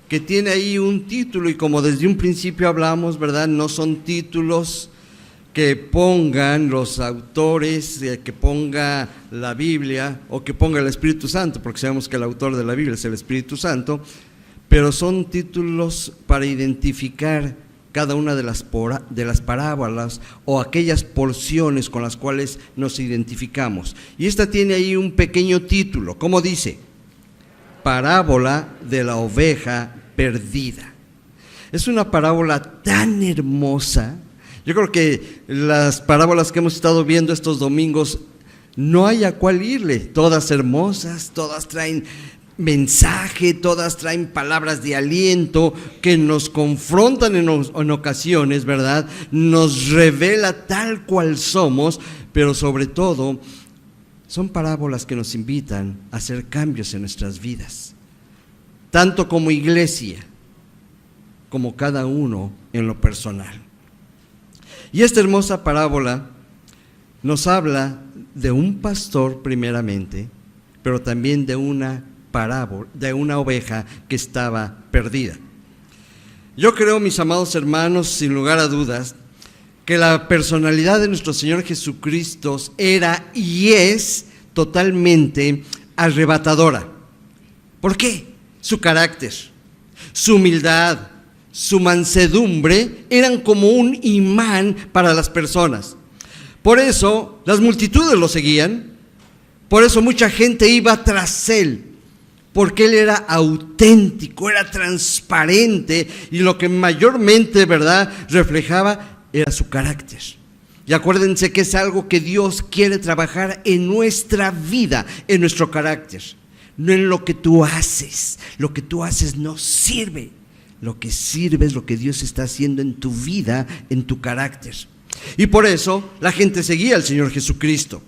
que tiene ahí un título, y como desde un principio hablamos, ¿verdad? No son títulos que pongan los autores, que ponga la Biblia o que ponga el Espíritu Santo, porque sabemos que el autor de la Biblia es el Espíritu Santo, pero son títulos para identificar cada una de las parábolas o aquellas porciones con las cuales nos identificamos. Y esta tiene ahí un pequeño título, ¿cómo dice? Parábola de la oveja perdida. Es una parábola tan hermosa. Yo creo que las parábolas que hemos estado viendo estos domingos, no hay a cuál irle, todas hermosas, todas traen mensaje, todas traen palabras de aliento que nos confrontan en ocasiones, ¿verdad? Nos revela tal cual somos, pero sobre todo son parábolas que nos invitan a hacer cambios en nuestras vidas, tanto como iglesia, como cada uno en lo personal. Y esta hermosa parábola nos habla de un pastor primeramente, pero también de una parábola, de una oveja que estaba perdida. Yo creo, mis amados hermanos, sin lugar a dudas, que la personalidad de nuestro Señor Jesucristo era y es totalmente arrebatadora. ¿Por qué? Su carácter, su humildad, su mansedumbre eran como un imán para las personas. Por eso las multitudes lo seguían, por eso mucha gente iba tras él, porque él era auténtico, era transparente, y lo que mayormente, ¿verdad?, reflejaba era su carácter. Y acuérdense que es algo que Dios quiere trabajar en nuestra vida, en nuestro carácter, no en lo que tú haces. Lo que tú haces no sirve. Lo que sirve es lo que Dios está haciendo en tu vida, en tu carácter. Y por eso la gente seguía al Señor Jesucristo.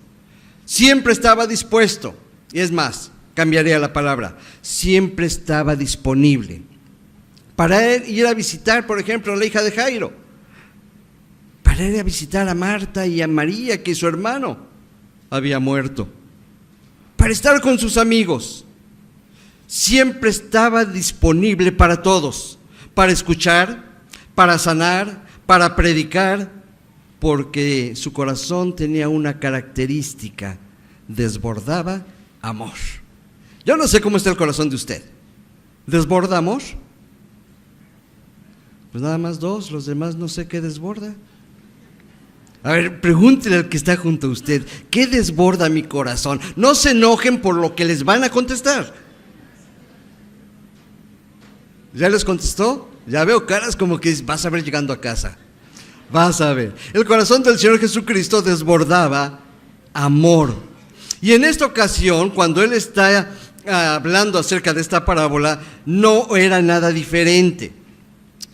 Siempre estaba dispuesto, y es más, cambiaría la palabra, siempre estaba disponible para ir a visitar, por ejemplo, a la hija de Jairo, para ir a visitar a Marta y a María, que su hermano había muerto, para estar con sus amigos. Siempre estaba disponible para todos, para escuchar, para sanar, para predicar, porque su corazón tenía una característica: desbordaba amor. Yo no sé cómo está el corazón de usted. ¿Desborda amor? Pues nada más dos, los demás no sé qué desborda. A ver, pregúntele al que está junto a usted, ¿qué desborda mi corazón? No se enojen por lo que les van a contestar. ¿Ya les contestó? Ya veo caras como que vas a ver llegando a casa. Vas a ver. El corazón del Señor Jesucristo desbordaba amor. Y en esta ocasión, cuando Él está hablando acerca de esta parábola, no era nada diferente.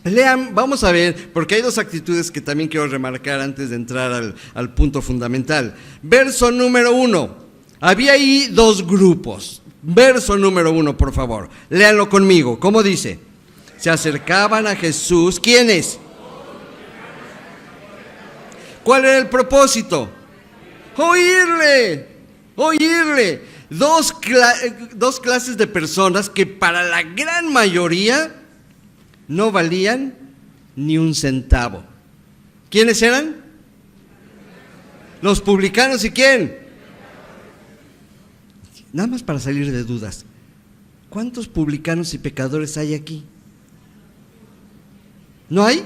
Lean, vamos a ver, porque hay dos actitudes que también quiero remarcar antes de entrar al punto fundamental. Verso número 1. Había ahí dos grupos. Verso número 1, por favor. Léanlo conmigo. ¿Cómo dice? Se acercaban a Jesús. ¿Quiénes? ¿Cuál era el propósito? Oírle. Oírle. Dos clases de personas que para la gran mayoría no valían ni un centavo. ¿Quiénes eran? Los publicanos. ¿Y quién? Nada más para salir de dudas, ¿cuántos publicanos y pecadores hay aquí? ¿No hay?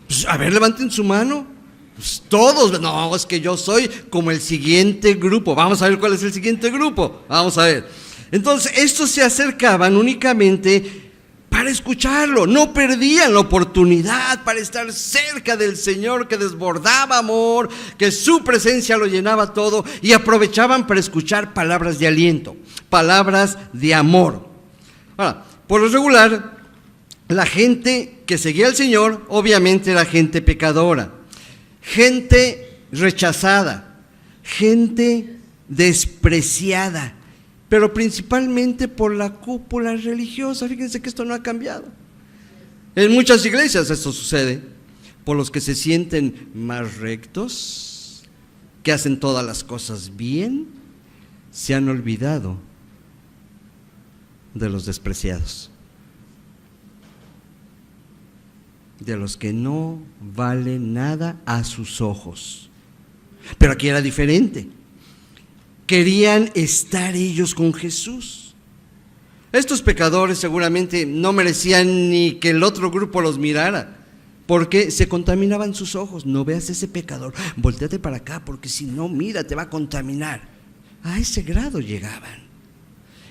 Pues, a ver, levanten su mano. Pues, todos. No, es que yo soy como el siguiente grupo. Vamos a ver cuál es el siguiente grupo. Vamos a ver. Entonces, estos se acercaban únicamente para escucharlo. No perdían la oportunidad para estar cerca del Señor, que desbordaba amor, que su presencia lo llenaba todo, y aprovechaban para escuchar palabras de aliento, palabras de amor. Ahora, por lo regular, la gente que seguía al Señor obviamente era gente pecadora, gente rechazada, gente despreciada, pero principalmente por la cúpula religiosa. Fíjense que esto no ha cambiado. En muchas iglesias esto sucede, por los que se sienten más rectos, que hacen todas las cosas bien, se han olvidado de los despreciados. de los que no valen nada a sus ojos. Pero aquí era diferente. Querían estar ellos con Jesús. Estos pecadores seguramente no merecían ni que el otro grupo los mirara, porque se contaminaban sus ojos. No veas ese pecador, volteate para acá, porque si no, mira, te va a contaminar. A ese grado llegaban.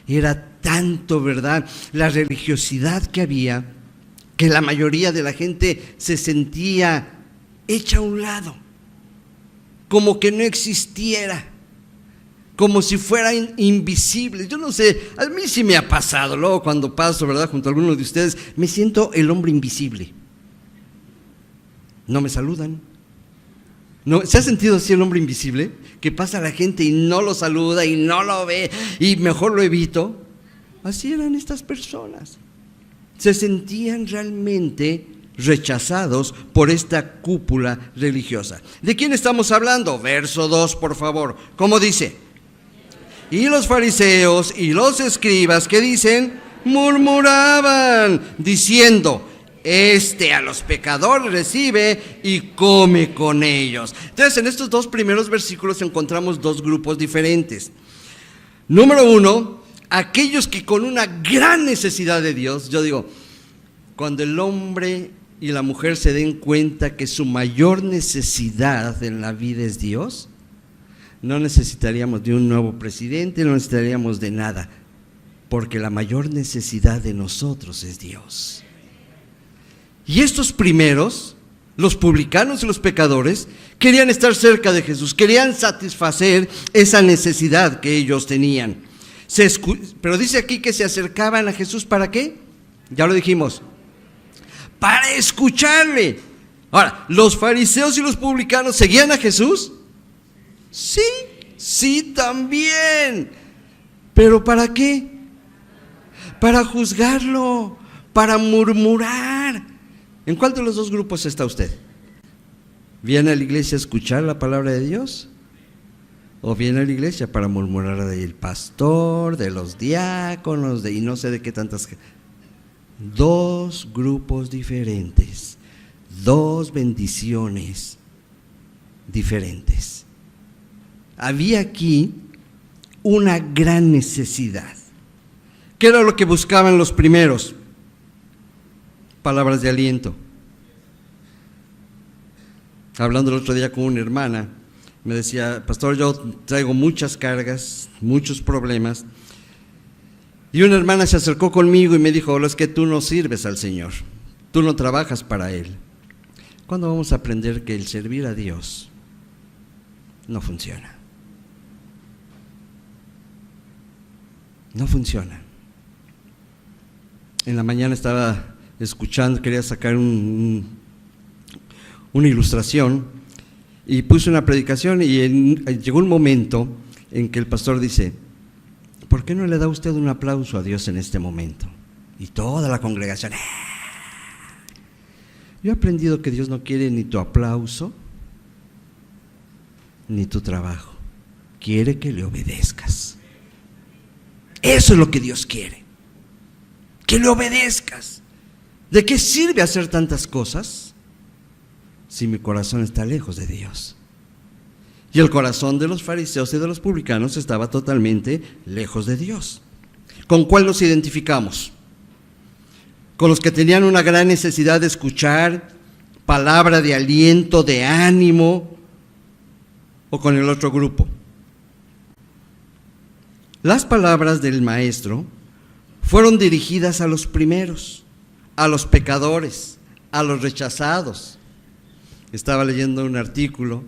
Era tanto, ¿verdad?, la religiosidad que había, que la mayoría de la gente se sentía hecha a un lado, como que no existiera, como si fuera invisible. Yo no sé, a mí sí me ha pasado, luego cuando paso, ¿verdad?, junto a algunos de ustedes, me siento el hombre invisible. No me saludan. ¿No? ¿Se ha sentido así el hombre invisible? Que pasa la gente y no lo saluda y no lo ve y mejor lo evito. Así eran estas personas. Se sentían realmente rechazados por esta cúpula religiosa. ¿De quién estamos hablando? Verso 2, por favor. ¿Cómo dice? Y los fariseos y los escribas, ¿qué dicen? Murmuraban, diciendo: a los pecadores recibe y come con ellos. Entonces, en estos dos primeros versículos encontramos dos grupos diferentes. Número uno, aquellos que con una gran necesidad de Dios. Yo digo, cuando el hombre y la mujer se den cuenta que su mayor necesidad en la vida es Dios, no necesitaríamos de un nuevo presidente, no necesitaríamos de nada, porque la mayor necesidad de nosotros es Dios. Y estos primeros, los publicanos y los pecadores, querían estar cerca de Jesús, querían satisfacer esa necesidad que ellos tenían. Pero dice aquí que se acercaban a Jesús, ¿para qué? Ya lo dijimos, para escucharle. Ahora, ¿los fariseos y los publicanos seguían a Jesús? Sí, también. ¿Pero para qué? Para juzgarlo, para murmurar. ¿En cuál de los dos grupos está usted? ¿Viene a la iglesia a escuchar la palabra de Dios? ¿O viene a la iglesia para murmurar del pastor, de los diáconos, y no sé de qué tantas? Dos grupos diferentes, dos bendiciones diferentes. Había aquí una gran necesidad. ¿Qué era lo que buscaban los primeros? Palabras de aliento. Hablando el otro día con una hermana, me decía: pastor, yo traigo muchas cargas, muchos problemas. Y una hermana se acercó conmigo y me dijo: es que tú no sirves al Señor, tú no trabajas para Él. ¿Cuándo vamos a aprender que el servir a Dios no funciona? No funciona. En la mañana estaba escuchando, quería sacar una ilustración y puse una predicación y llegó un momento en que el pastor dice: ¿por qué no le da usted un aplauso a Dios en este momento? Y toda la congregación. Yo he aprendido que Dios no quiere ni tu aplauso ni tu trabajo, quiere que le obedezcas. Eso es lo que Dios quiere, que le obedezcas. ¿De qué sirve hacer tantas cosas si mi corazón está lejos de Dios? Y el corazón de los fariseos y de los publicanos estaba totalmente lejos de Dios. ¿Con cuál nos identificamos? ¿Con los que tenían una gran necesidad de escuchar palabra de aliento, de ánimo, o con el otro grupo? Las palabras del maestro fueron dirigidas a los primeros, a los pecadores, a los rechazados. Estaba leyendo un artículo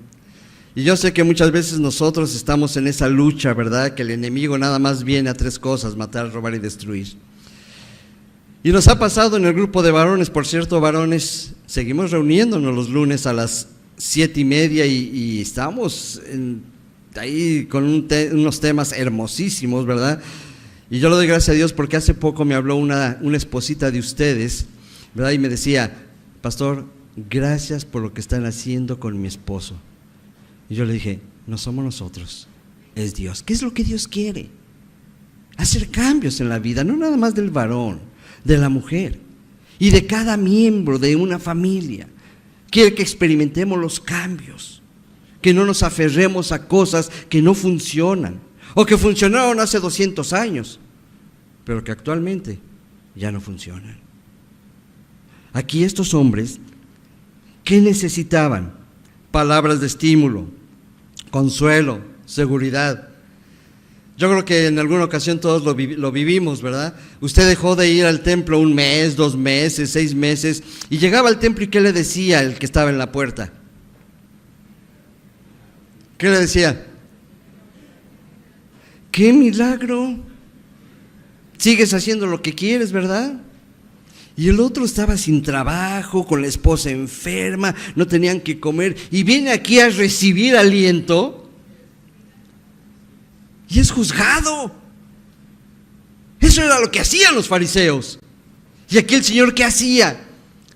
y yo sé que muchas veces nosotros estamos en esa lucha, ¿verdad? Que el enemigo nada más viene a tres cosas: matar, robar y destruir. Y nos ha pasado en el grupo de varones. Por cierto, varones, seguimos reuniéndonos los lunes a las 7:30 y estamos ahí con unos temas hermosísimos, ¿verdad? Y yo le doy gracias a Dios porque hace poco me habló una esposita de ustedes, ¿verdad? Y me decía: pastor, gracias por lo que están haciendo con mi esposo. Y yo le dije: no somos nosotros, es Dios. ¿Qué es lo que Dios quiere? Hacer cambios en la vida, no nada más del varón, de la mujer. y de cada miembro de una familia. Quiere que experimentemos los cambios, que no nos aferremos a cosas que no funcionan o que funcionaron hace 200 años, pero que actualmente ya no funcionan. Aquí estos hombres, ¿qué necesitaban? Palabras de estímulo, consuelo, seguridad. Yo creo que en alguna ocasión todos lo vivimos, ¿verdad? Usted dejó de ir al templo 1 mes, 2 meses, 6 meses, y llegaba al templo y ¿qué le decía el que estaba en la puerta? ¿Qué le decía? ¡Qué milagro! Sigues haciendo lo que quieres, ¿verdad? Y el otro estaba sin trabajo, con la esposa enferma, no tenían que comer, y viene aquí a recibir aliento y es juzgado. Eso era lo que hacían los fariseos. Y aquí el Señor, ¿qué hacía?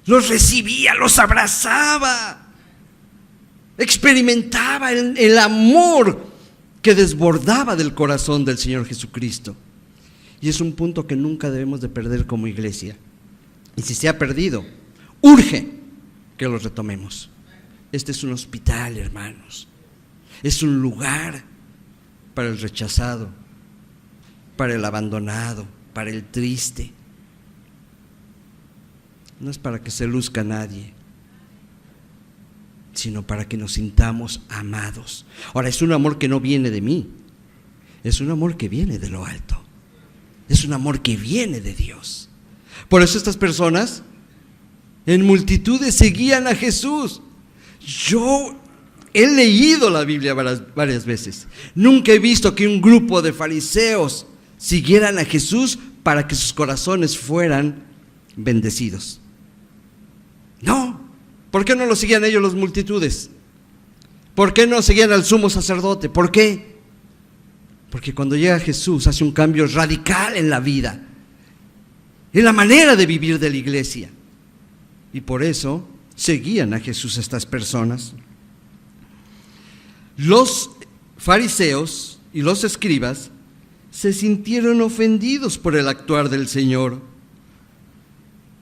Los recibía, los abrazaba, experimentaba el amor que desbordaba del corazón del Señor Jesucristo. Y es un punto que nunca debemos de perder como iglesia. Y si se ha perdido, urge que lo retomemos. Este es un hospital, hermanos. Es un lugar para el rechazado, para el abandonado, para el triste. No es para que se luzca nadie, sino para que nos sintamos amados. Ahora, es un amor que no viene de mí, es un amor que viene de lo alto, es un amor que viene de Dios. Por eso estas personas en multitudes seguían a Jesús. Yo he leído la Biblia varias veces. Nunca he visto que un grupo de fariseos siguieran a Jesús para que sus corazones fueran bendecidos. No. ¿Por qué no lo seguían ellos las multitudes? ¿Por qué no seguían al sumo sacerdote? ¿Por qué? Porque cuando llega Jesús hace un cambio radical en la vida, en la manera de vivir de la iglesia. Y por eso seguían a Jesús estas personas. Los fariseos y los escribas se sintieron ofendidos por el actuar del Señor.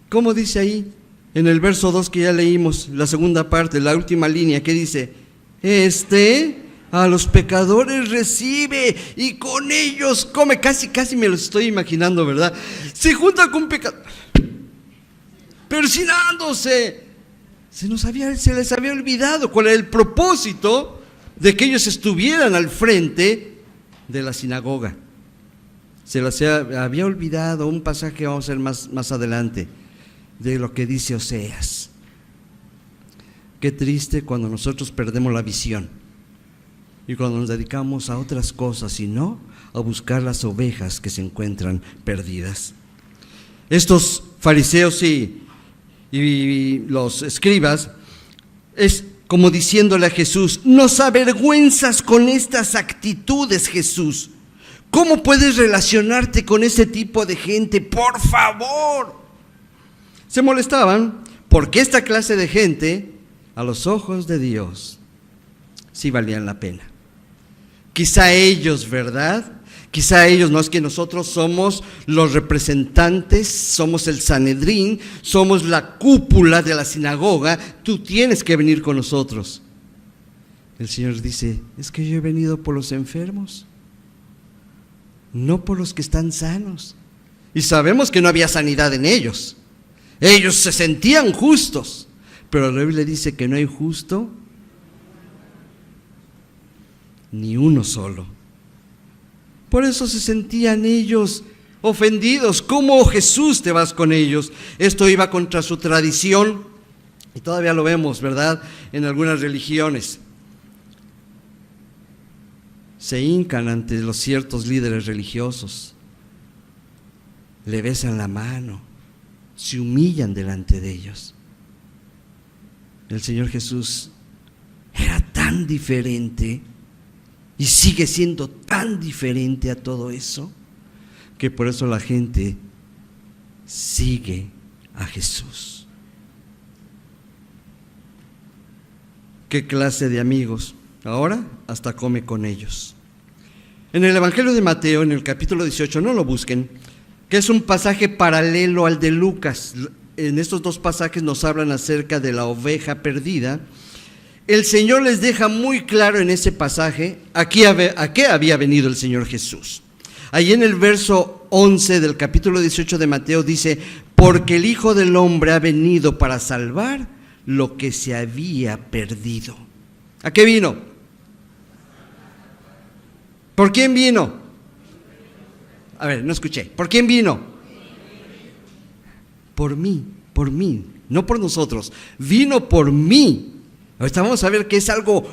¿Cómo dice ahí? En el verso 2 que ya leímos, la segunda parte, la última línea, que dice: a los pecadores recibe y con ellos come. Casi me lo estoy imaginando, ¿verdad? Se junta con pecadores, persinándose. Se les había olvidado cuál era el propósito de que ellos estuvieran al frente de la sinagoga. Se les había olvidado un pasaje que vamos a ver más adelante, de lo que dice Oseas. Qué triste cuando nosotros perdemos la visión y cuando nos dedicamos a otras cosas y no a buscar las ovejas que se encuentran perdidas. Estos fariseos y los escribas es como diciéndole a Jesús: nos avergüenzas con estas actitudes, Jesús. ¿Cómo puedes relacionarte con ese tipo de gente? Por favor. Se molestaban porque esta clase de gente, a los ojos de Dios, sí valían la pena. Quizá ellos, ¿verdad? Quizá ellos, no es que nosotros somos los representantes, somos el Sanedrín, somos la cúpula de la sinagoga, tú tienes que venir con nosotros. El Señor dice: es que yo he venido por los enfermos, no por los que están sanos. Y sabemos que no había sanidad en ellos. Ellos se sentían justos, pero la Biblia dice que no hay justo ni uno solo. Por eso se sentían ellos ofendidos. ¿Cómo, Jesús, te vas con ellos? Esto iba contra su tradición y todavía lo vemos, ¿verdad?, en algunas religiones. Se hincan ante los ciertos líderes religiosos, le besan la mano, se humillan delante de ellos. El Señor Jesús era tan diferente y sigue siendo tan diferente a todo eso, que por eso la gente sigue a Jesús. ¿Qué clase de amigos? Ahora hasta come con ellos. En el Evangelio de Mateo, en el capítulo 18, no lo busquen, que es un pasaje paralelo al de Lucas. en estos dos pasajes nos hablan acerca de la oveja perdida. El Señor les deja muy claro en ese pasaje a qué había venido el Señor Jesús. Ahí en el verso 11 del capítulo 18 de Mateo dice: porque el Hijo del Hombre ha venido para salvar lo que se había perdido. ¿A qué vino? ¿Por quién vino? A ver, no escuché. ¿Por quién vino? Por mí, no por nosotros. Vino por mí. Ahorita vamos a ver que es algo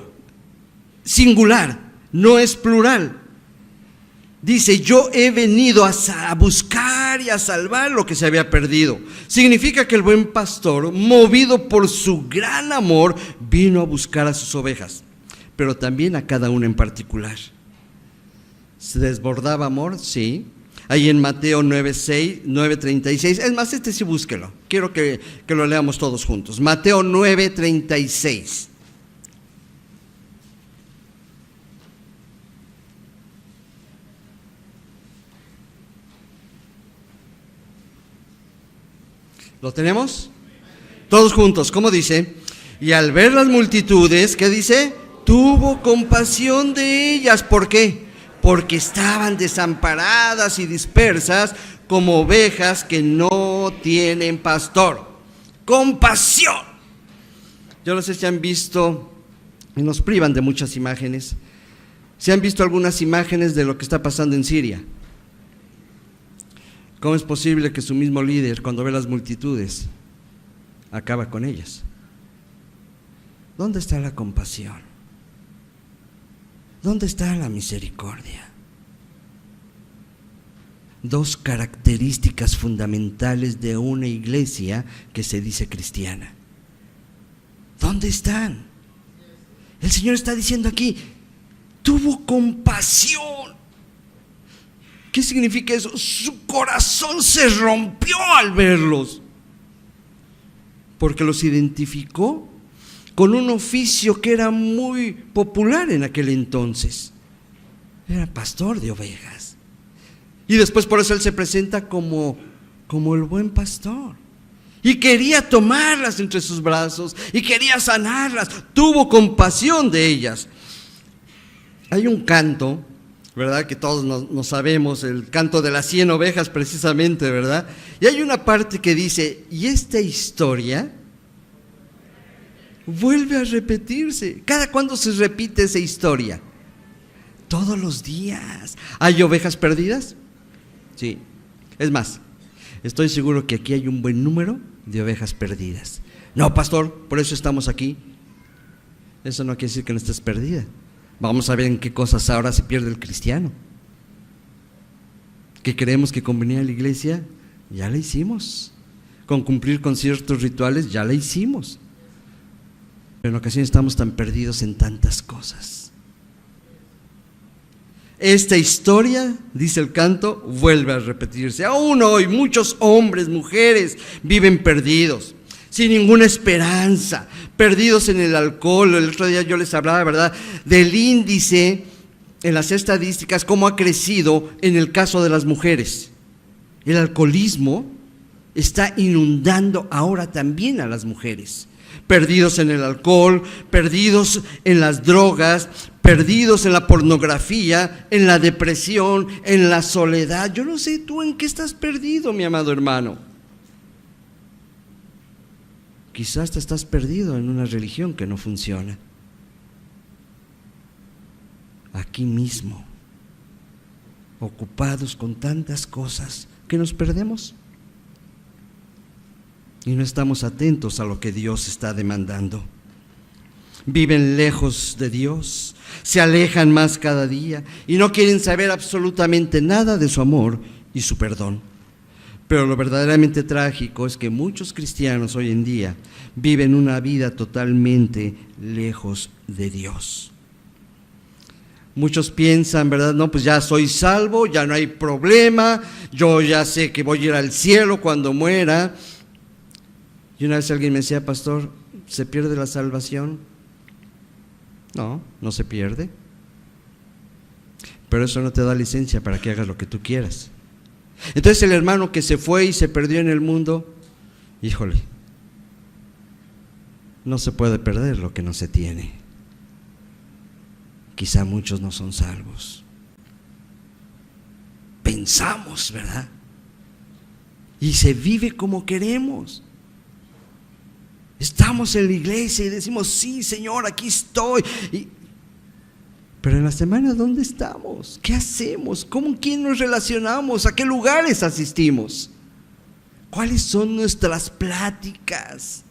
singular, no es plural. Dice: yo he venido a buscar y a salvar lo que se había perdido. Significa que el buen pastor, movido por su gran amor, vino a buscar a sus ovejas, pero también a cada una en particular. ¿Se desbordaba amor? Sí. Ahí en Mateo 9:36, es más, sí búsquelo. Quiero que lo leamos todos juntos. Mateo 9:36. ¿Lo tenemos? Todos juntos, ¿cómo dice? Y al ver las multitudes, ¿qué dice? Tuvo compasión de ellas. ¿Por qué? Porque estaban desamparadas y dispersas como ovejas que no tienen pastor. Compasión. Yo no sé si han visto, y nos privan de muchas imágenes, si han visto algunas imágenes de lo que está pasando en Siria. ¿Cómo es posible que su mismo líder, cuando ve las multitudes, acaba con ellas? ¿Dónde está la compasión? ¿Dónde está la misericordia? Dos características fundamentales de una iglesia que se dice cristiana. ¿Dónde están? El Señor está diciendo aquí: tuvo compasión. ¿Qué significa eso? Su corazón se rompió al verlos, porque los identificó con un oficio que era muy popular en aquel entonces. Era pastor de ovejas. Y después por eso él se presenta como el buen pastor. Y quería tomarlas entre sus brazos y quería sanarlas. Tuvo compasión de ellas. Hay un canto, ¿verdad?, que todos nos sabemos, el canto de las 100 ovejas precisamente, ¿verdad? Y hay una parte que dice: y esta historia vuelve a repetirse. ¿Cada cuándo se repite esa historia? Todos los días. ¿Hay ovejas perdidas? Sí. Es más, estoy seguro que aquí hay un buen número de ovejas perdidas. No, pastor, por eso estamos aquí. Eso no quiere decir que no estés perdida. Vamos a ver en qué cosas ahora se pierde el cristiano. Que creemos que con venir a la iglesia, ya la hicimos. Con cumplir con ciertos rituales, ya la hicimos. Pero en ocasiones estamos tan perdidos en tantas cosas. Esta historia, dice el canto, vuelve a repetirse. Aún hoy muchos hombres, mujeres viven perdidos, sin ninguna esperanza, perdidos en el alcohol. El otro día yo les hablaba, ¿verdad?, del índice en las estadísticas, cómo ha crecido en el caso de las mujeres. El alcoholismo está inundando ahora también a las mujeres. Perdidos en el alcohol, perdidos en las drogas, perdidos en la pornografía, en la depresión, en la soledad. Yo no sé tú en qué estás perdido, mi amado hermano. Quizás te estás perdido en una religión que no funciona. Aquí mismo, ocupados con tantas cosas que nos perdemos y no estamos atentos a lo que Dios está demandando. Viven lejos de Dios, se alejan más cada día y no quieren saber absolutamente nada de su amor y su perdón. Pero lo verdaderamente trágico es que muchos cristianos hoy en día viven una vida totalmente lejos de Dios. Muchos piensan, ¿verdad? No, pues ya soy salvo, ya no hay problema, yo ya sé que voy a ir al cielo cuando muera. Y una vez alguien me decía: pastor, ¿se pierde la salvación? No, no se pierde. Pero eso no te da licencia para que hagas lo que tú quieras. Entonces el hermano que se fue y se perdió en el mundo, híjole, no se puede perder lo que no se tiene. Quizá muchos no son salvos. Pensamos, ¿verdad? Y se vive como queremos. Estamos en la iglesia y decimos, sí, Señor, aquí estoy. Pero en la semana, ¿dónde estamos? ¿Qué hacemos? ¿Con quién nos relacionamos? ¿A qué lugares asistimos? ¿Cuáles son nuestras pláticas?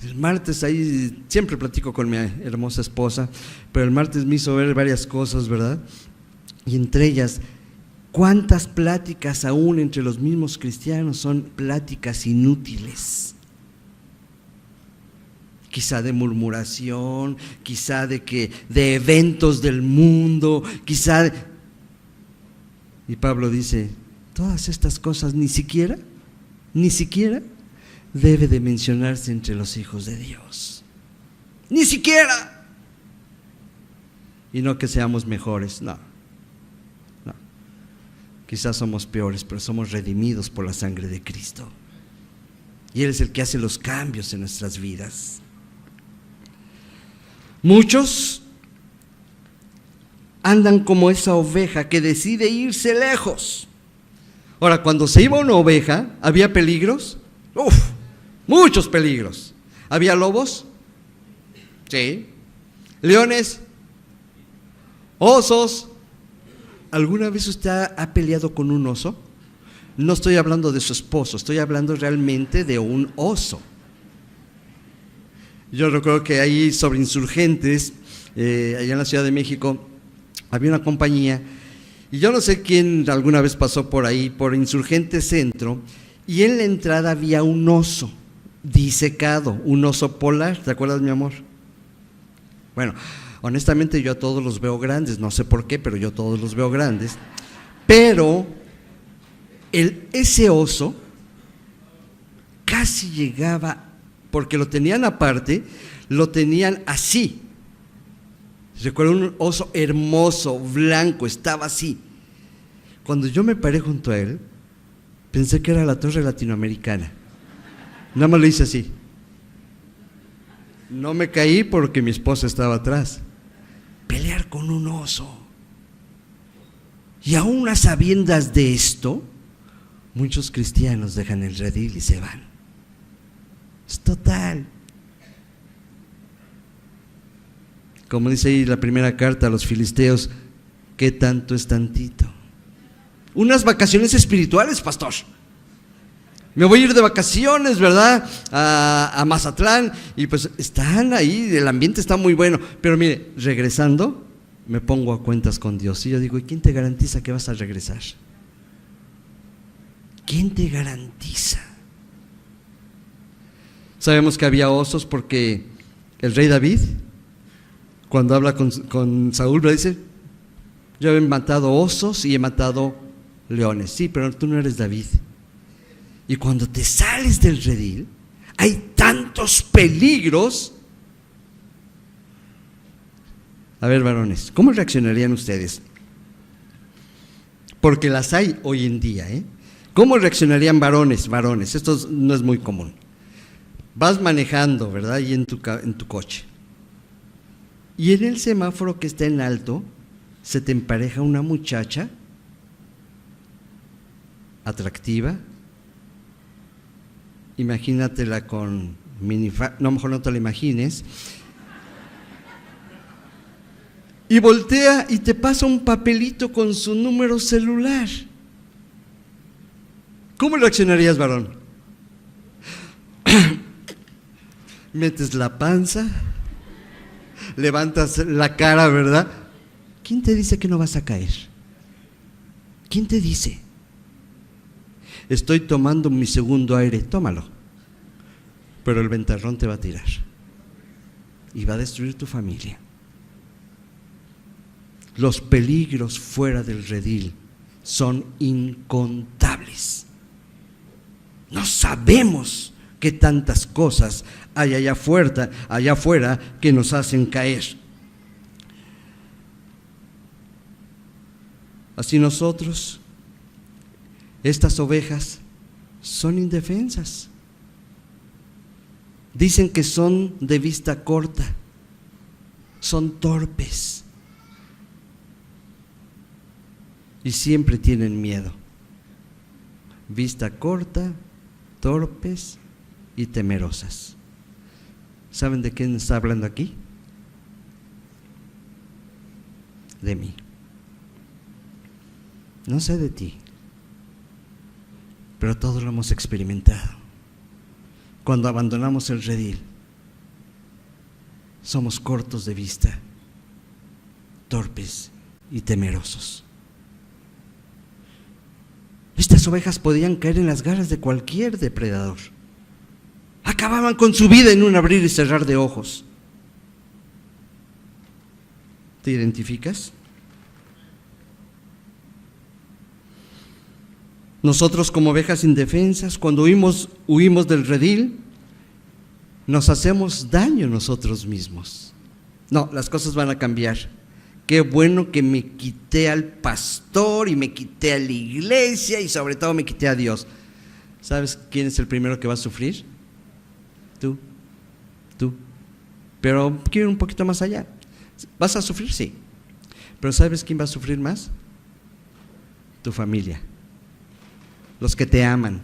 El martes ahí, siempre platico con mi hermosa esposa, pero el martes me hizo ver varias cosas, ¿verdad? Y entre ellas, ¿cuántas pláticas aún entre los mismos cristianos son pláticas inútiles? Quizá de murmuración, quizá de eventos del mundo, quizá. Y Pablo dice, todas estas cosas ni siquiera debe de mencionarse entre los hijos de Dios. Ni siquiera. Y no que seamos mejores, no. Quizás somos peores, pero somos redimidos por la sangre de Cristo. Y Él es el que hace los cambios en nuestras vidas. Muchos andan como esa oveja que decide irse lejos. Ahora, cuando se iba una oveja, ¿había peligros? Muchos peligros. ¿Había lobos? Sí. ¿Leones? ¿Osos? ¿Alguna vez usted ha peleado con un oso? No estoy hablando de su esposo, estoy hablando realmente de un oso. Yo recuerdo que ahí sobre Insurgentes, allá en la Ciudad de México, había una compañía, y yo no sé quién alguna vez pasó por ahí, por Insurgentes Centro, y en la entrada había un oso disecado, un oso polar, ¿te acuerdas, mi amor? Bueno, honestamente yo a todos los veo grandes, no sé por qué, pero yo a todos los veo grandes, pero ese oso casi llegaba, porque lo tenían aparte, lo tenían así. Recuerdo un oso hermoso, blanco, estaba así. Cuando yo me paré junto a él, pensé que era la Torre Latinoamericana. Nada más lo hice así. No me caí porque mi esposa estaba atrás. Pelear con un oso. Y aún a sabiendas de esto, muchos cristianos dejan el redil y se van. Es total. Como dice ahí la primera carta a los filisteos, ¿qué tanto es tantito? Unas vacaciones espirituales, pastor. Me voy a ir de vacaciones, ¿verdad? A Mazatlán, y pues están ahí, el ambiente está muy bueno, pero mire, regresando, me pongo a cuentas con Dios, y yo digo, ¿y quién te garantiza que vas a regresar? ¿Quién te garantiza? Sabemos que había osos porque el rey David, cuando habla con Saúl, le dice, yo he matado osos y he matado leones. Sí, pero tú no eres David. Y cuando te sales del redil, hay tantos peligros. A ver, varones, ¿cómo reaccionarían ustedes? Porque las hay hoy en día, ¿eh? ¿Cómo reaccionarían varones? Esto no es muy común. Vas manejando, ¿verdad? Y en tu coche. Y en el semáforo que está en alto, se te empareja una muchacha atractiva. Imagínatela con no, mejor no te la imagines. Y voltea y te pasa un papelito con su número celular. ¿Cómo reaccionarías, varón? Metes la panza, levantas la cara, ¿verdad? ¿Quién te dice que no vas a caer? ¿Quién te dice? Estoy tomando mi segundo aire, tómalo. Pero el ventarrón te va a tirar y va a destruir tu familia. Los peligros fuera del redil son incontables. No sabemos qué tantas cosas hay allá afuera que nos hacen caer. Así nosotros, estas ovejas, son indefensas. Dicen que son de vista corta, son torpes y siempre tienen miedo. Vista corta, torpes y temerosas. ¿Saben de quién está hablando aquí? De mí. No sé de ti, pero todos lo hemos experimentado. Cuando abandonamos el redil, somos cortos de vista, torpes y temerosos. Estas ovejas podían caer en las garras de cualquier depredador. Acababan con su vida en un abrir y cerrar de ojos. ¿Te identificas? Nosotros, como ovejas indefensas, cuando huimos del redil, nos hacemos daño nosotros mismos. No, las cosas van a cambiar. Qué bueno que me quité al pastor y me quité a la iglesia y sobre todo me quité a Dios. ¿Sabes quién es el primero que va a sufrir? Tú. Pero quiero ir un poquito más allá. ¿Vas a sufrir? Sí. Pero ¿sabes quién va a sufrir más? Tu familia. Los que te aman.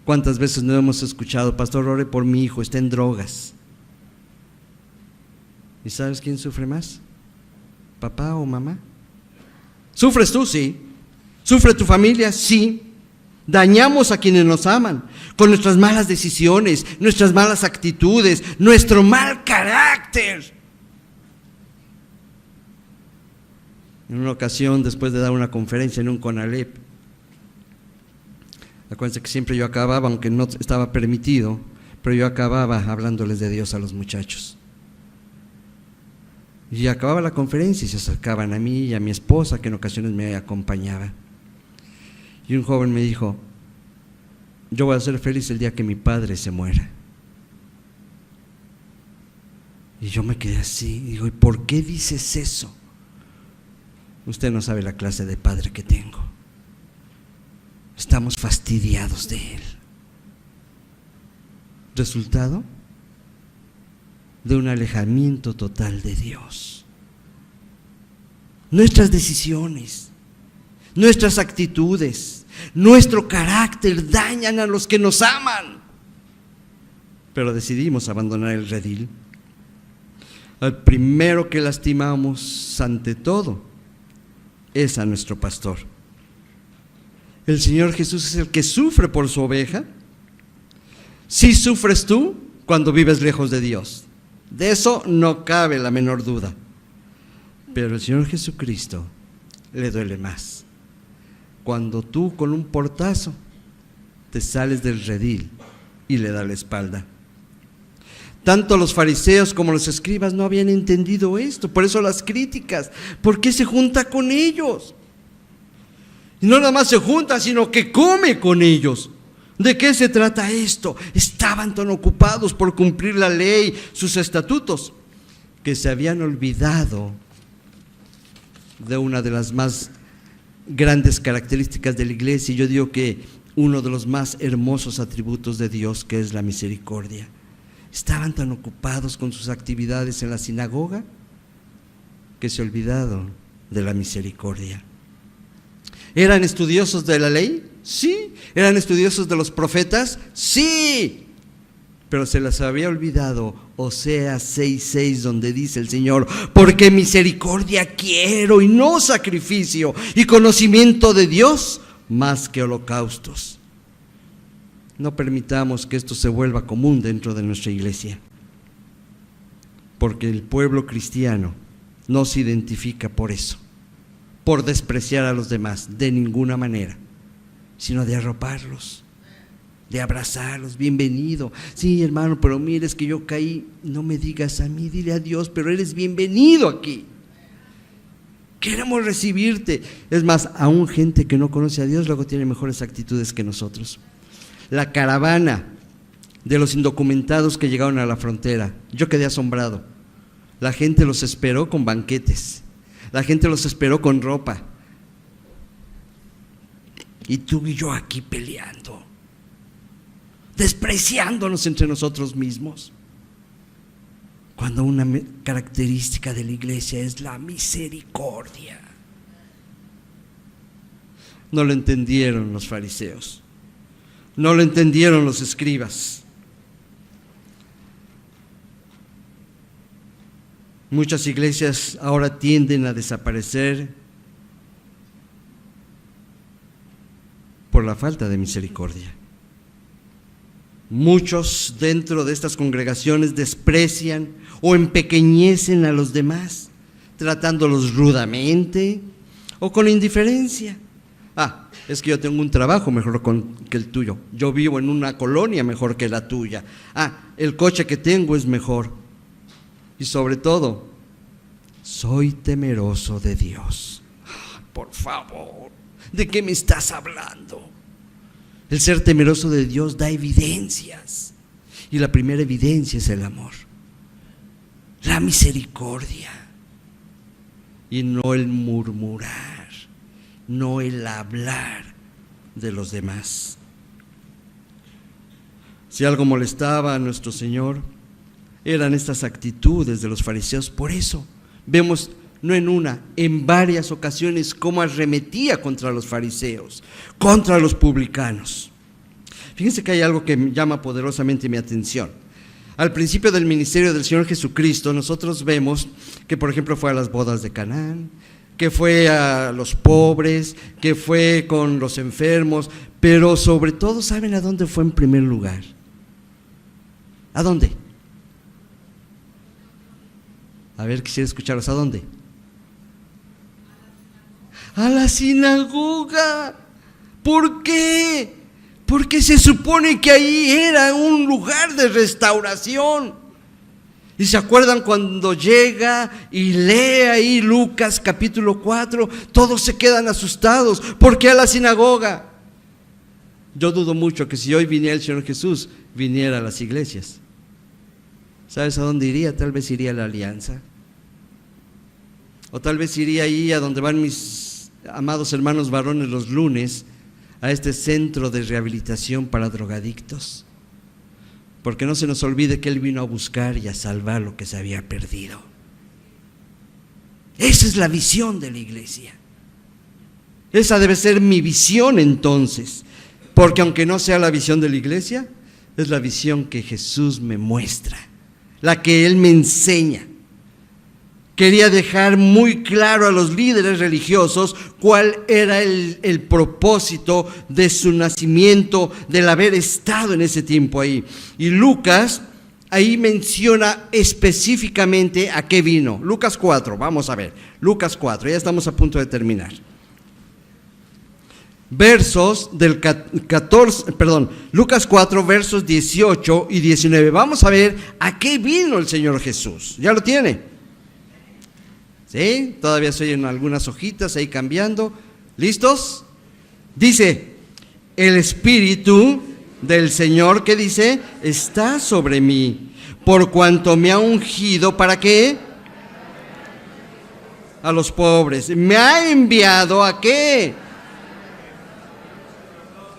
¿Cuántas veces no hemos escuchado: pastor, ore por mi hijo, está en drogas? ¿Y sabes quién sufre más? ¿Papá o mamá? ¿Sufres tú? Sí. ¿Sufre tu familia? Sí. Dañamos a quienes nos aman con nuestras malas decisiones, nuestras malas actitudes, nuestro mal carácter. En una ocasión, después de dar una conferencia en un CONALEP, acuérdense que siempre yo acababa, aunque no estaba permitido, pero yo acababa hablándoles de Dios a los muchachos. Y acababa la conferencia y se acercaban a mí y a mi esposa, que en ocasiones me acompañaba. Y un joven me dijo: yo voy a ser feliz el día que mi padre se muera. Y yo me quedé así, digo: ¿y por qué dices eso? Usted no sabe la clase de padre que tengo. Estamos fastidiados de él. Resultado de un alejamiento total de Dios. Nuestras decisiones, nuestras actitudes, nuestro carácter dañan a los que nos aman. Pero decidimos abandonar el redil. Al primero que lastimamos ante todo es a nuestro pastor. El Señor Jesús es el que sufre por su oveja. Sí sufres tú cuando vives lejos de Dios. De eso no cabe la menor duda. Pero el Señor Jesucristo le duele más cuando tú, con un portazo, te sales del redil y le das la espalda. Tanto los fariseos como los escribas no habían entendido esto, por eso las críticas. ¿Por qué se junta con ellos? Y no nada más se junta, sino que come con ellos. ¿De qué se trata esto? Estaban tan ocupados por cumplir la ley, sus estatutos, que se habían olvidado de una de las más grandes características de la iglesia, y yo digo que uno de los más hermosos atributos de Dios, que es la misericordia. Estaban tan ocupados con sus actividades en la sinagoga que se olvidaron de la misericordia. ¿Eran estudiosos de la ley? Sí. ¿Eran estudiosos de los profetas? Sí. Pero se les había olvidado Oseas 6:6, donde dice el Señor: porque misericordia quiero y no sacrificio, y conocimiento de Dios más que holocaustos. No permitamos que esto se vuelva común dentro de nuestra iglesia, porque el pueblo cristiano no se identifica por eso, por despreciar a los demás, de ninguna manera, sino de arroparlos, de abrazarlos. Bienvenido. Sí, hermano, pero mire, es que yo caí. No me digas a mí, dile a Dios, pero eres bienvenido aquí. Queremos recibirte. Es más, aún gente que no conoce a Dios luego tiene mejores actitudes que nosotros. La caravana de los indocumentados que llegaron a la frontera, yo quedé asombrado. La gente los esperó con banquetes, la gente los esperó con ropa. Y tú y yo aquí peleando, despreciándonos entre nosotros mismos, cuando una característica de la iglesia es la misericordia. No lo entendieron los fariseos, no lo entendieron los escribas. Muchas iglesias ahora tienden a desaparecer por la falta de misericordia. Muchos dentro de estas congregaciones desprecian o empequeñecen a los demás, tratándolos rudamente o con indiferencia. Es que yo tengo un trabajo mejor que el tuyo, yo vivo en una colonia mejor que la tuya, el coche que tengo es mejor. Y sobre todo, soy temeroso de Dios. Por favor, ¿de qué me estás hablando? El ser temeroso de Dios da evidencias, y la primera evidencia es el amor, la misericordia, y no el murmurar, no el hablar de los demás. Si algo molestaba a nuestro Señor, eran estas actitudes de los fariseos. Por eso vemos, no en una, en varias ocasiones, cómo arremetía contra los fariseos, contra los publicanos. Fíjense que hay algo que me llama poderosamente mi atención. Al principio del ministerio del Señor Jesucristo, nosotros vemos que, por ejemplo, fue a las bodas de Canaán, que fue a los pobres, que fue con los enfermos, pero sobre todo, ¿saben a dónde fue en primer lugar? ¿A dónde? A ver, quisiera escucharlos. ¿A dónde? A la sinagoga. ¿Por qué? Porque se supone que ahí era un lugar de restauración. ¿Y se acuerdan cuando llega y lee ahí Lucas capítulo 4? Todos se quedan asustados. ¿Por qué a la sinagoga? Yo dudo mucho que si hoy viniera el Señor Jesús, viniera a las iglesias. ¿Sabes a dónde iría? Tal vez iría a la Alianza. O tal vez iría ahí a donde van mis amados hermanos varones los lunes, a este centro de rehabilitación para drogadictos. Porque no se nos olvide que Él vino a buscar y a salvar lo que se había perdido. Esa es la visión de la iglesia. Esa debe ser mi visión entonces. Porque aunque no sea la visión de la iglesia, es la visión que Jesús me muestra, la que Él me enseña. Quería dejar muy claro a los líderes religiosos cuál era el propósito de su nacimiento, del haber estado en ese tiempo ahí. Y Lucas ahí menciona específicamente a qué vino. Lucas 4, vamos a ver. Lucas 4, ya estamos a punto de terminar. Lucas 4, versos 18 y 19. Vamos a ver a qué vino el Señor Jesús. ¿Ya lo tiene? ¿Sí? Todavía se oyen algunas hojitas ahí cambiando. ¿Listos? Dice, el Espíritu del Señor, ¿qué dice? Está sobre mí, por cuanto me ha ungido, ¿para qué? A los pobres. Me ha enviado, ¿a qué?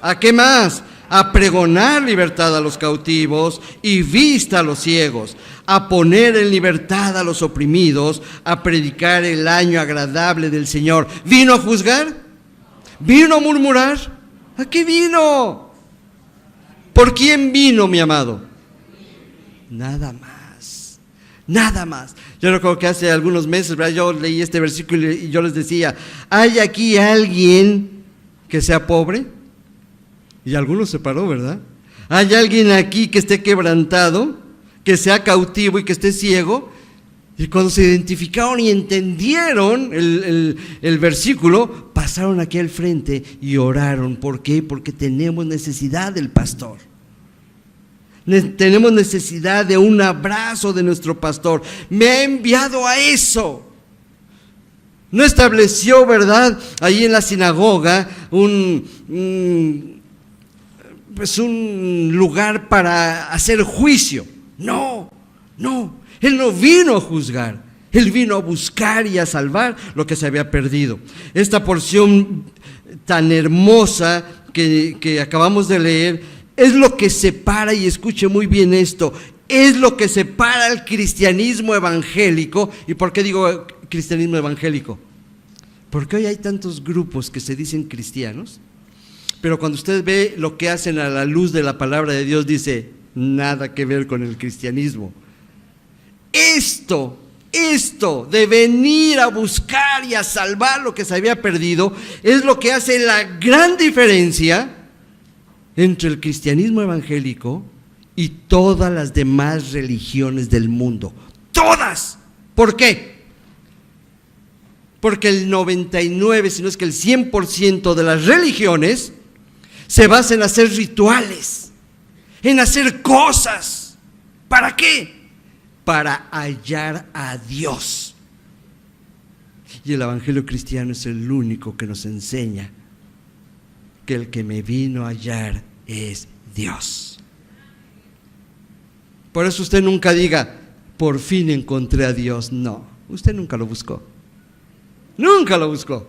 ¿A qué más? A pregonar libertad a los cautivos y vista a los ciegos, a poner en libertad a los oprimidos, a predicar el año agradable del Señor. ¿Vino a juzgar? ¿Vino a murmurar? ¿A qué vino? ¿Por quién vino, mi amado? Nada más, nada más. Yo recuerdo que hace algunos meses, ¿verdad?, yo leí este versículo y yo les decía, ¿hay aquí alguien que sea pobre? Y algunos se paró, ¿verdad? ¿Hay alguien aquí que esté quebrantado, que sea cautivo y que esté ciego? Y cuando se identificaron y entendieron el versículo, pasaron aquí al frente y oraron. ¿Por qué? Porque tenemos necesidad del pastor. Tenemos necesidad de un abrazo de nuestro pastor. Me ha enviado a eso. No estableció, ¿verdad?, ahí en la sinagoga un lugar para hacer juicio. No. Él no vino a juzgar. Él vino a buscar y a salvar lo que se había perdido. Esta porción tan hermosa que acabamos de leer, es lo que separa, y escuche muy bien esto, es lo que separa al cristianismo evangélico. ¿Y por qué digo cristianismo evangélico? Porque hoy hay tantos grupos que se dicen cristianos, pero cuando usted ve lo que hacen a la luz de la palabra de Dios, dice, nada que ver con el cristianismo. Esto de venir a buscar y a salvar lo que se había perdido, es lo que hace la gran diferencia entre el cristianismo evangélico y todas las demás religiones del mundo. ¡Todas! ¿Por qué? Porque el 99, si no es que el 100% de las religiones se basa en hacer rituales, en hacer cosas. ¿Para qué? Para hallar a Dios. Y el evangelio cristiano es el único que nos enseña que el que me vino a hallar es Dios. Por eso usted nunca diga, por fin encontré a Dios. No, usted nunca lo buscó. Nunca lo buscó.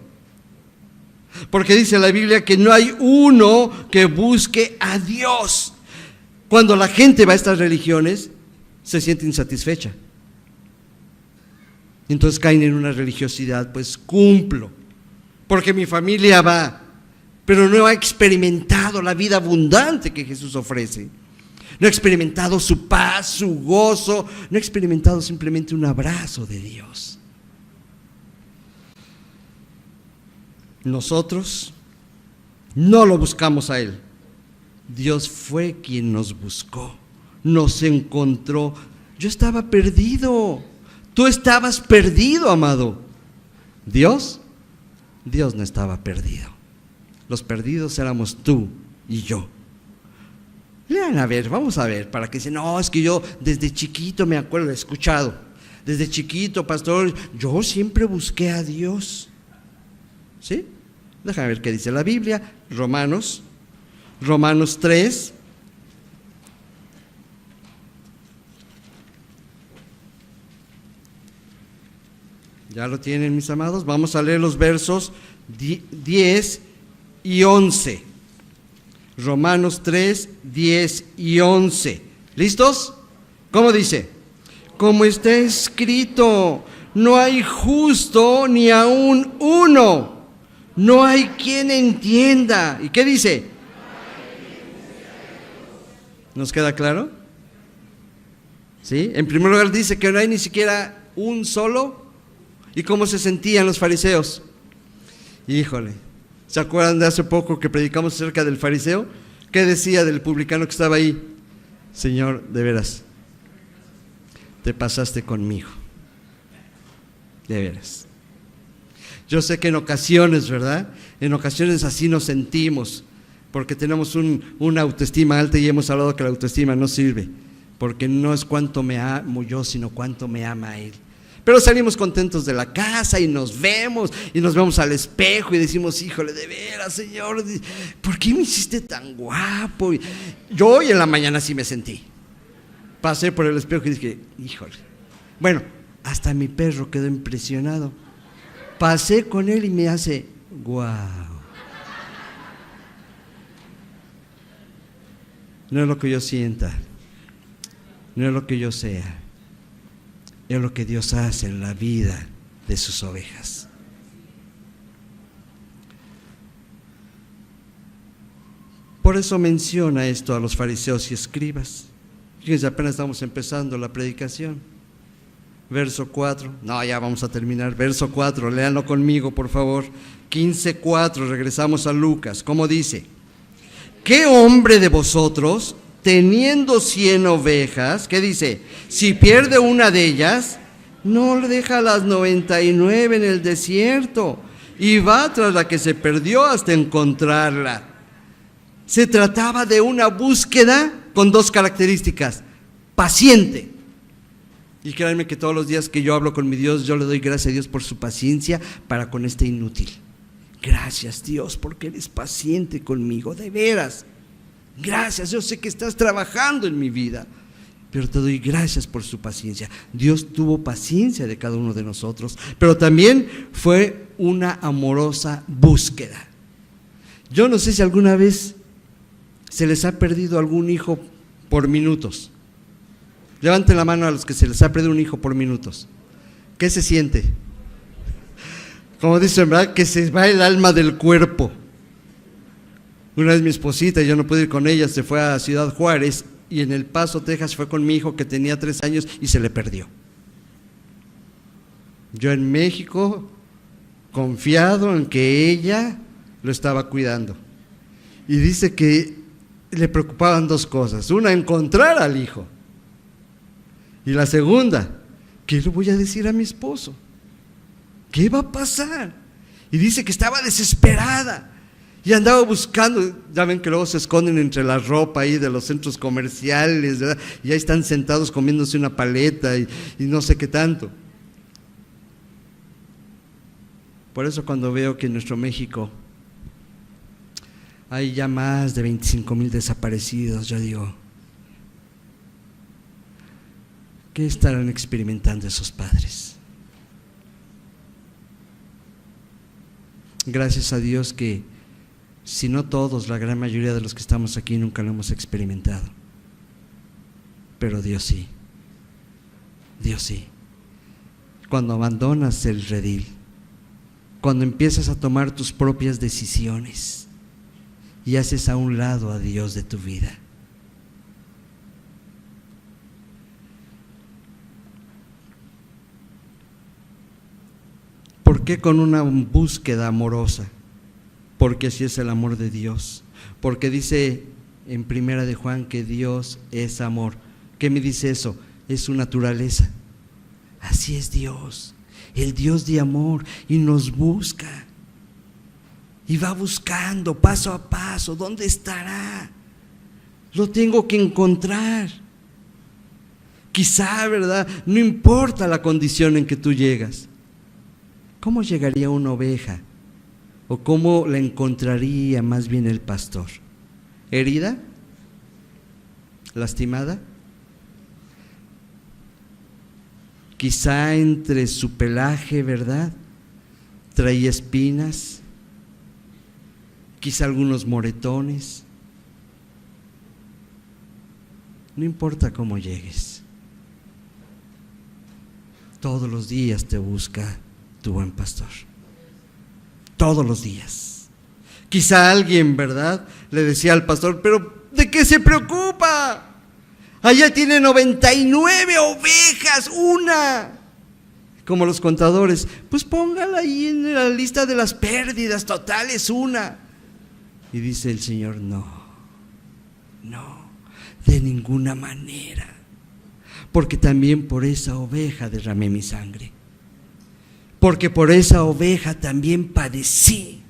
Porque dice la Biblia que no hay uno que busque a Dios. Cuando la gente va a estas religiones, se siente insatisfecha. Entonces caen en una religiosidad, pues cumplo, porque mi familia va, pero no ha experimentado la vida abundante que Jesús ofrece. No ha experimentado su paz, su gozo, no ha experimentado simplemente un abrazo de Dios. Nosotros no lo buscamos a Él. Dios fue quien nos buscó, nos encontró. Yo estaba perdido, tú estabas perdido, amado. Dios no estaba perdido. Los perdidos éramos tú y yo. Lean a ver, vamos a ver, para que dicen, no, es que yo desde chiquito me acuerdo, he escuchado, desde chiquito, pastor, yo siempre busqué a Dios. ¿Sí? Déjame ver qué dice la Biblia. Romanos 3. ¿Ya lo tienen, mis amados? Vamos a leer los versos 10 y 11. Romanos 3, 10 y 11. ¿Listos? ¿Cómo dice? Como está escrito, no hay justo ni aún uno, no hay quien entienda. ¿Y qué dice? ¿Nos queda claro? ¿Sí? En primer lugar dice que no hay ni siquiera un solo. ¿Y cómo se sentían los fariseos? Híjole, ¿se acuerdan de hace poco que predicamos acerca del fariseo? ¿Qué decía del publicano que estaba ahí? Señor, de veras, te pasaste conmigo. De veras. Yo sé que en ocasiones, ¿verdad? En ocasiones así nos sentimos, porque tenemos una autoestima alta y hemos hablado que la autoestima no sirve, porque no es cuánto me amo yo, sino cuánto me ama Él. Pero salimos contentos de la casa y nos vemos al espejo y decimos, híjole, de veras, Señor, ¿por qué me hiciste tan guapo? Yo hoy en la mañana sí me sentí. Pasé por el espejo y dije, híjole. Bueno, hasta mi perro quedó impresionado. Pasé con él y me hace, guau. No es lo que yo sienta, no es lo que yo sea. Es lo que Dios hace en la vida de sus ovejas. Por eso menciona esto a los fariseos y escribas. Fíjense, apenas estamos empezando la predicación. Verso 4. No, ya vamos a terminar. Verso 4, léanlo conmigo, por favor. 15:4, regresamos a Lucas. ¿Cómo dice? ¿Qué hombre de vosotros, teniendo 100 ovejas, qué dice? Si pierde una de ellas, no le deja las 99 en el desierto y va tras la que se perdió hasta encontrarla. Se trataba de una búsqueda con dos características: paciente. Y créanme que todos los días que yo hablo con mi Dios, yo le doy gracias a Dios por su paciencia para con este inútil. Gracias, Dios, porque eres paciente conmigo, de veras. Gracias, yo sé que estás trabajando en mi vida, pero te doy gracias por su paciencia. Dios tuvo paciencia de cada uno de nosotros, pero también fue una amorosa búsqueda. Yo no sé si alguna vez se les ha perdido algún hijo por minutos. Levanten la mano a los que se les ha perdido un hijo por minutos. ¿Qué se siente? Como dicen, ¿verdad? Que se va el alma del cuerpo. Una vez mi esposita, yo no pude ir con ella, se fue a Ciudad Juárez y en El Paso, Texas, fue con mi hijo que tenía 3 años y se le perdió. Yo en México, confiado en que ella lo estaba cuidando. Y dice que le preocupaban 2 cosas. Una, encontrar al hijo. Y la segunda, ¿qué le voy a decir a mi esposo? ¿Qué va a pasar? Y dice que estaba desesperada y andaba buscando. Ya ven que luego se esconden entre la ropa ahí de los centros comerciales, ¿verdad? Y ahí están sentados comiéndose una paleta y no sé qué tanto. Por eso cuando veo que en nuestro México hay ya más de 25,000 desaparecidos, yo digo, ¿qué estarán experimentando esos padres? Gracias a Dios que, si no todos, la gran mayoría de los que estamos aquí nunca lo hemos experimentado. Pero Dios sí. Dios sí. Cuando abandonas el redil, cuando empiezas a tomar tus propias decisiones y haces a un lado a Dios de tu vida. ¿Por qué con una búsqueda amorosa? Porque así es el amor de Dios. Porque dice en Primera de Juan que Dios es amor. ¿Qué me dice eso? Es su naturaleza. Así es Dios, el Dios de amor, y nos busca. Y va buscando paso a paso. ¿Dónde estará? Lo tengo que encontrar. Quizá, ¿verdad? No importa la condición en que tú llegas. ¿Cómo llegaría una oveja? ¿O cómo la encontraría más bien el pastor? ¿Herida? ¿Lastimada? Quizá entre su pelaje, ¿verdad? Traía espinas, quizá algunos moretones. No importa cómo llegues, todos los días te busca tu buen pastor. Todos los días. Quizá alguien, ¿verdad?, le decía al pastor, pero ¿de qué se preocupa? Allá tiene 99 ovejas, una. Como los contadores, pues póngala ahí en la lista de las pérdidas totales, una. Y dice el Señor, no, de ninguna manera. Porque también por esa oveja derramé mi sangre. Porque por esa oveja también padecí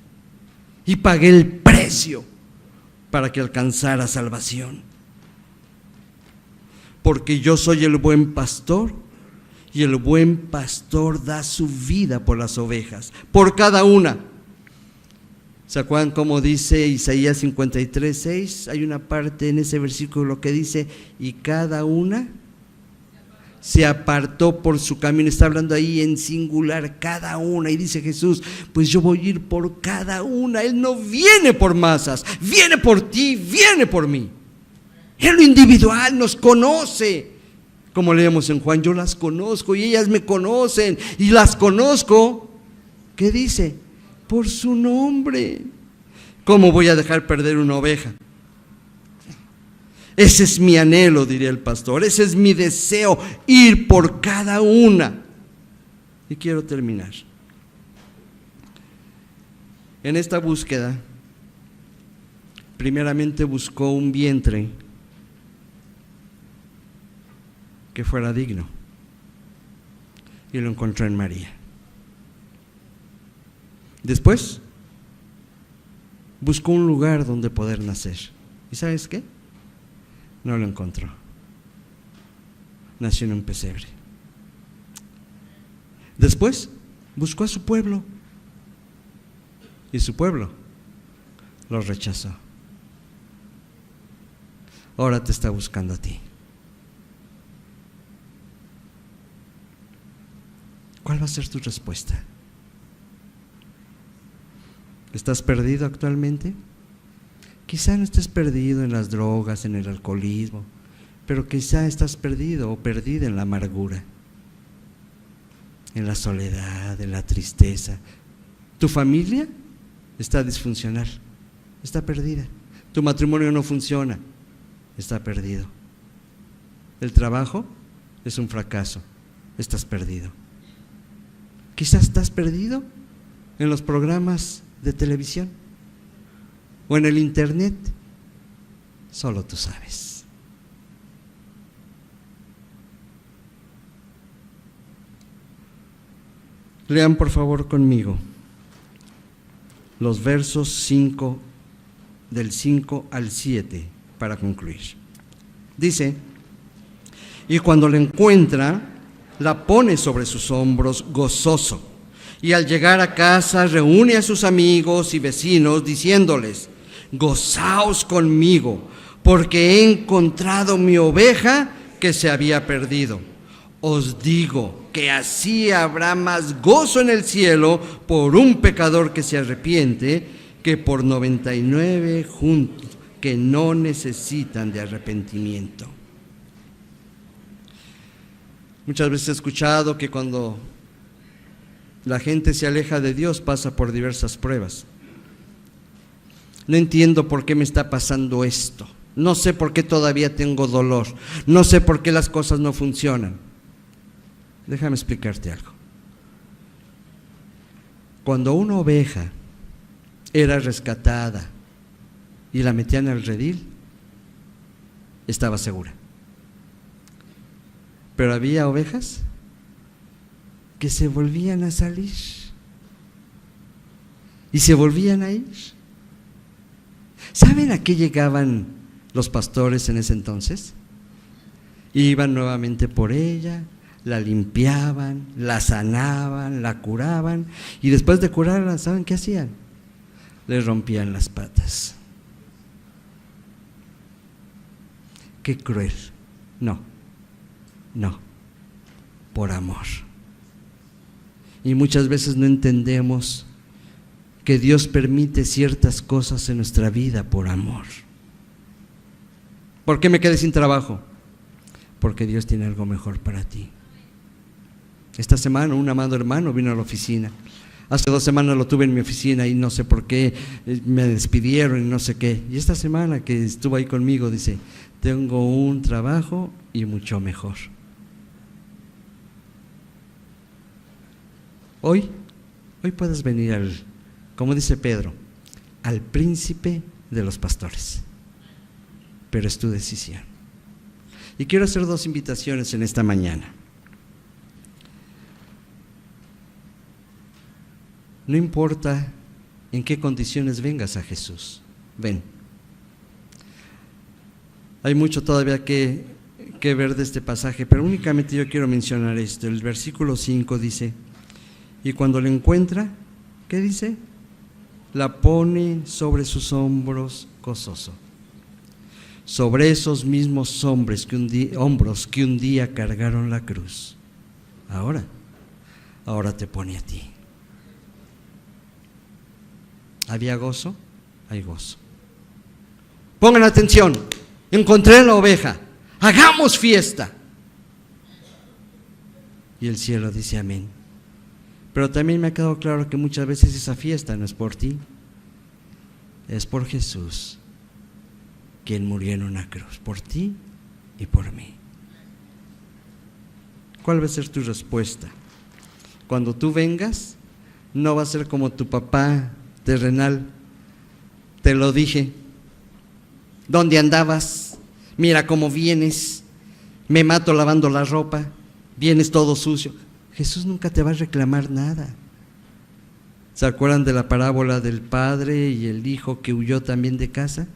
y pagué el precio para que alcanzara salvación. Porque yo soy el buen pastor y el buen pastor da su vida por las ovejas, por cada una. ¿Se acuerdan cómo dice Isaías 53:6? Hay una parte en ese versículo que dice, y cada una se apartó por su camino. Está hablando ahí en singular, cada una. Y dice Jesús, pues yo voy a ir por cada una. Él no viene por masas, viene por ti, viene por mí. En lo individual nos conoce. Como leemos en Juan, yo las conozco y ellas me conocen. Y las conozco, ¿qué dice? Por su nombre. ¿Cómo voy a dejar perder una oveja? Ese es mi anhelo, diría el pastor, ese es mi deseo, ir por cada una. Y quiero terminar. En esta búsqueda, primeramente buscó un vientre que fuera digno, y lo encontró en María. Después, buscó un lugar donde poder nacer. ¿Y sabes qué? No lo encontró. Nació en un pesebre. Después buscó a su pueblo y su pueblo lo rechazó. Ahora te está buscando a ti. ¿Cuál va a ser tu respuesta? ¿Estás perdido actualmente? Quizá no estés perdido en las drogas, en el alcoholismo, pero quizá estás perdido o perdida en la amargura, en la soledad, en la tristeza. Tu familia está disfuncional, está perdida. Tu matrimonio no funciona, está perdido. El trabajo es un fracaso, estás perdido. Quizás estás perdido en los programas de televisión o en el internet, solo tú sabes. Lean por favor conmigo los versos 5, del 5 al 7 para concluir. Dice: y cuando la encuentra, la pone sobre sus hombros gozoso, y al llegar a casa reúne a sus amigos y vecinos diciéndoles: gozaos conmigo, porque he encontrado mi oveja que se había perdido. Os digo que así habrá más gozo en el cielo por un pecador que se arrepiente que por 99 juntos que no necesitan de arrepentimiento. Muchas veces he escuchado que cuando la gente se aleja de Dios pasa por diversas pruebas. No entiendo por qué me está pasando esto. No sé por qué todavía tengo dolor. No sé por qué las cosas no funcionan. Déjame explicarte algo. Cuando una oveja era rescatada y la metían al redil, estaba segura. Pero había ovejas que se volvían a salir y se volvían a ir. ¿Saben a qué llegaban los pastores en ese entonces? Iban nuevamente por ella, la limpiaban, la sanaban, la curaban, y después de curarla, ¿saben qué hacían? Le rompían las patas. Qué cruel. No, por amor. Y muchas veces no entendemos que Dios permite ciertas cosas en nuestra vida por amor. ¿Por qué me quedé sin trabajo? Porque Dios tiene algo mejor para ti. Esta semana un amado hermano vino a la oficina. Hace 2 semanas lo tuve en mi oficina y no sé por qué me despidieron y no sé qué. Y esta semana que estuvo ahí conmigo dice: tengo un trabajo y mucho mejor. Hoy puedes venir como dice Pedro, al príncipe de los pastores. Pero es tu decisión. Y quiero hacer 2 invitaciones en esta mañana. No importa en qué condiciones vengas a Jesús, ven. Hay mucho todavía que ver de este pasaje, pero únicamente yo quiero mencionar esto. El versículo 5 dice: y cuando la encuentra, ¿qué dice? La pone sobre sus hombros gozoso. Sobre esos mismos hombros que un día cargaron la cruz. Ahora te pone a ti. ¿Había gozo? Hay gozo. Pongan atención, encontré la oveja, hagamos fiesta. Y el cielo dice amén. Pero también me ha quedado claro que muchas veces esa fiesta no es por ti, es por Jesús, quien murió en una cruz, por ti y por mí. ¿Cuál va a ser tu respuesta? Cuando tú vengas, no va a ser como tu papá terrenal: te lo dije, ¿dónde andabas? Mira cómo vienes, me mato lavando la ropa, vienes todo sucio. Jesús nunca te va a reclamar nada. ¿Se acuerdan de la parábola del padre y el hijo que huyó también de casa?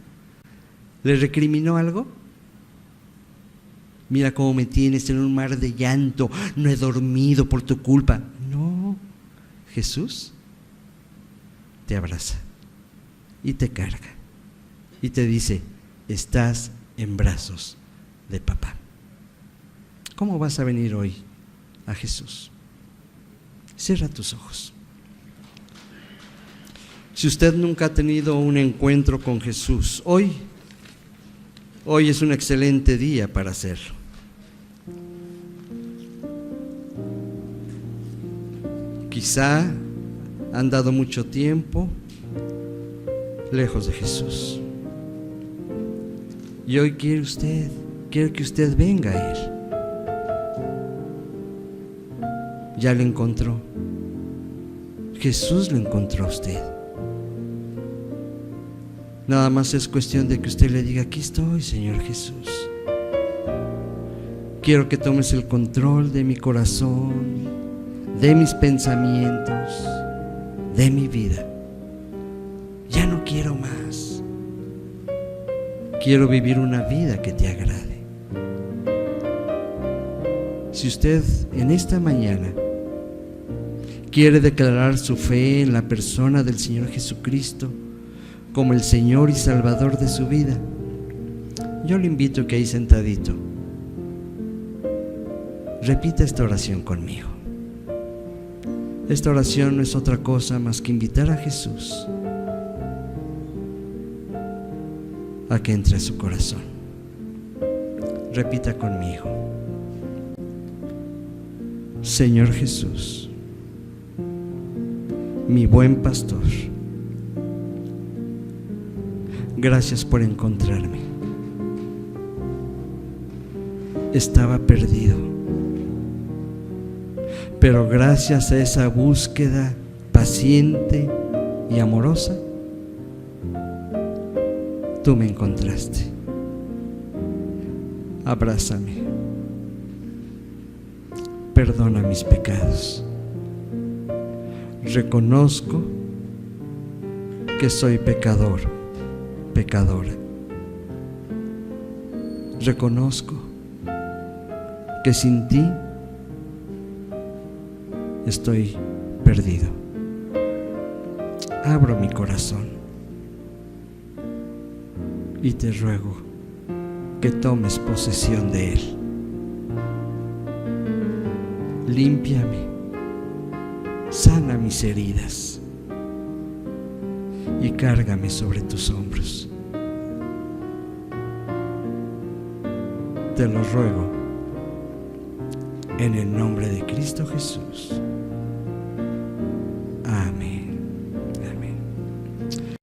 ¿Le recriminó algo? Mira cómo me tienes en un mar de llanto, no he dormido por tu culpa. No, Jesús te abraza y te carga y te dice: estás en brazos de papá. ¿Cómo vas a venir hoy a Jesús? Cierra tus ojos. Si usted nunca ha tenido un encuentro con Jesús, hoy es un excelente día para hacerlo. Quizá han dado mucho tiempo lejos de Jesús. Y hoy quiero que usted venga a Él. Ya lo encontró. Jesús lo encontró a usted. Nada más es cuestión de que usted le diga: aquí estoy, Señor Jesús. Quiero que tomes el control de mi corazón, de mis pensamientos, de mi vida. Ya no quiero más. Quiero vivir una vida que te agrade. Si usted en esta mañana quiere declarar su fe en la persona del Señor Jesucristo como el Señor y Salvador de su vida, yo le invito a que ahí sentadito repita esta oración conmigo. Esta oración no es otra cosa más que invitar a Jesús a que entre a su corazón. Repita conmigo: Señor Jesús, mi buen pastor, gracias por encontrarme. Estaba perdido, pero gracias a esa búsqueda paciente y amorosa, tú me encontraste. Abrázame. Perdona mis pecados. Reconozco que soy pecador, pecadora. Reconozco que sin ti estoy perdido. Abro mi corazón y te ruego que tomes posesión de él. Límpiame, sana mis heridas y cárgame sobre tus hombros. Te lo ruego en el nombre de Cristo Jesús.